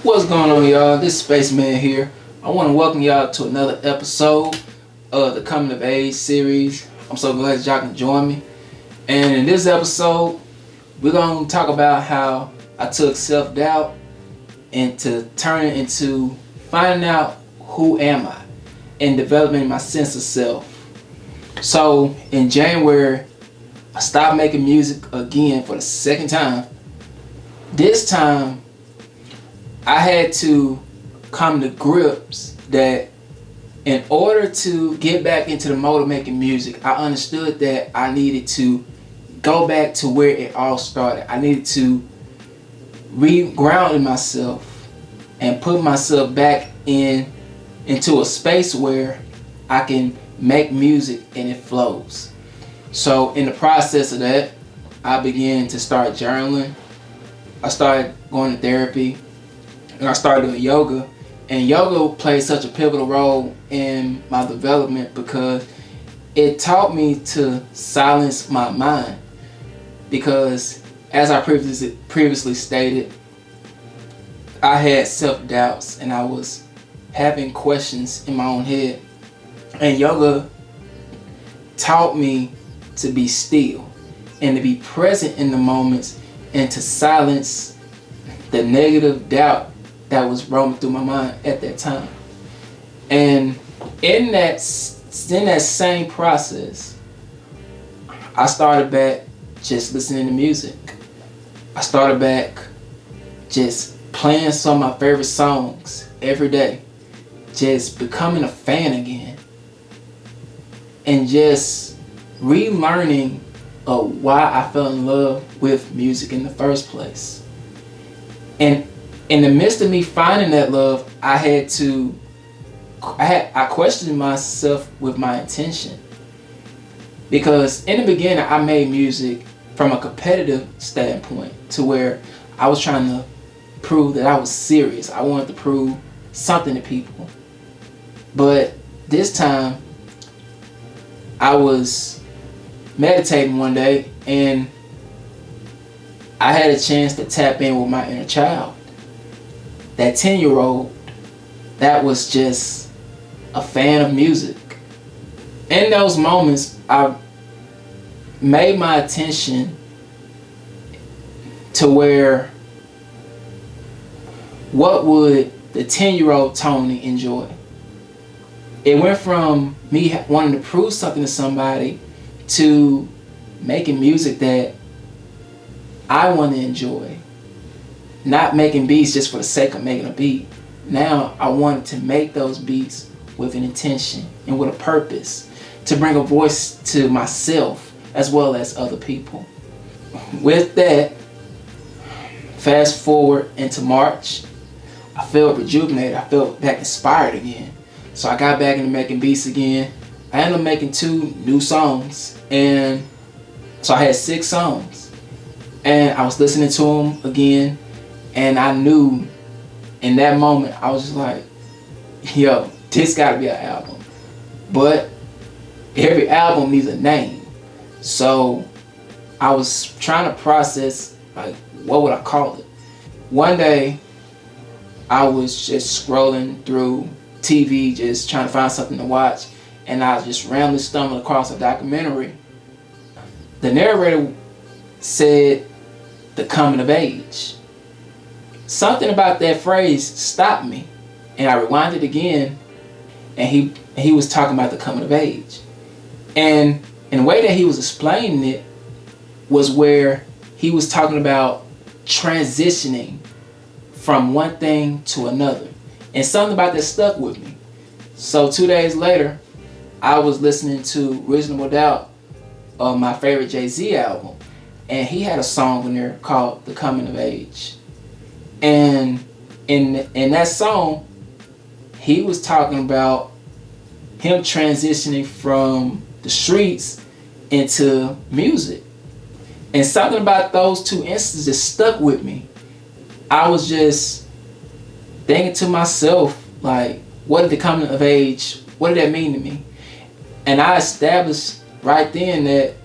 What's going on, y'all? This is Spaceman here. I want to welcome y'all to another episode of the Coming of Age series. I'm so glad that y'all can join me. And in this episode, we're going to talk about how I took self-doubt and to turn it into finding out who am I and developing my sense of self. So in January, I stopped making music again for the second time. This time, I had to come to grips that in order to get back into the mode of making music, I understood that I needed to go back to where it all started. I needed to re-ground myself and put myself back into a space where I can make music and it flows. So in the process of that, I began to start journaling. I started going to therapy. And I started doing yoga, and yoga played such a pivotal role in my development because it taught me to silence my mind. Because as I previously stated, I had self-doubts and I was having questions in my own head. And yoga taught me to be still and to be present in the moments and to silence the negative doubt that was roaming through my mind at that time. And in that same process, I started back just listening to music. I started back just playing some of my favorite songs every day, just becoming a fan again, and just relearning why I fell in love with music in the first place. And in the midst of me finding that love, I questioned myself with my intention. Because in the beginning, I made music from a competitive standpoint to where I was trying to prove that I was serious. I wanted to prove something to people. But this time, I was meditating one day and I had a chance to tap in with my inner child. That 10-year-old that was just a fan of music. In those moments, I made my attention to where what would the 10-year-old Tony enjoy? It went from me wanting to prove something to somebody to making music that I want to enjoy. Not making beats just for the sake of making a beat. Now I wanted to make those beats with an intention and with a purpose to bring a voice to myself as well as other people. With that, fast forward into March, I felt rejuvenated. I felt back inspired again. So I got back into making beats again. I ended up making 2 new songs, and so I had 6 songs. And I was listening to them again. And I knew in that moment, I was just like, yo, this gotta be an album. But every album needs a name. So I was trying to process, like, what would I call it? One day, I was just scrolling through TV, just trying to find something to watch. And I just randomly stumbled across a documentary. The narrator said, "The coming of age." Something about that phrase stopped me, and I rewinded again, and he was talking about the coming of age. And in the way that he was explaining it was where he was talking about transitioning from one thing to another. And something about that stuck with me. So 2 days later, I was listening to Reasonable Doubt, my favorite Jay-Z album, and he had a song in there called The Coming of Age. And in that song, he was talking about him transitioning from the streets into music. And something about those 2 instances stuck with me. I was just thinking to myself, like, what did the coming of age, what did that mean to me? And I established right then that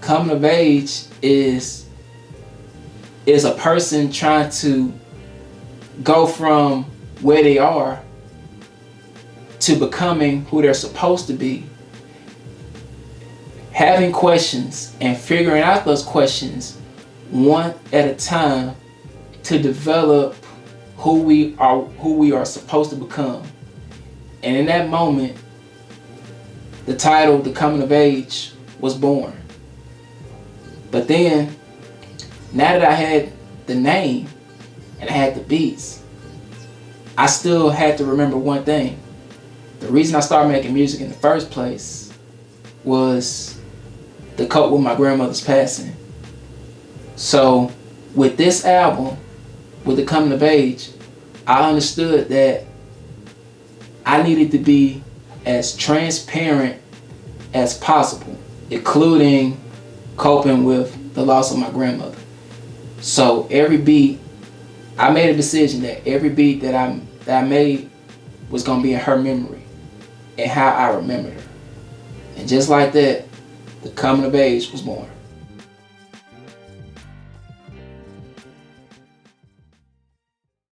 coming of age is a person trying to go from where they are to becoming who they're supposed to be, having questions and figuring out those questions one at a time to develop who we are supposed to become. And in that moment, the title, The Coming of Age, was born. But then, now that I had the name and I had the beats, I still had to remember one thing. The reason I started making music in the first place was to cope with my grandmother's passing. So with this album, with The Coming of Age, I understood that I needed to be as transparent as possible, including coping with the loss of my grandmother. So every beat, I made a decision that every beat that I made was gonna be in her memory and how I remembered her. And just like that, The Coming of Age was born.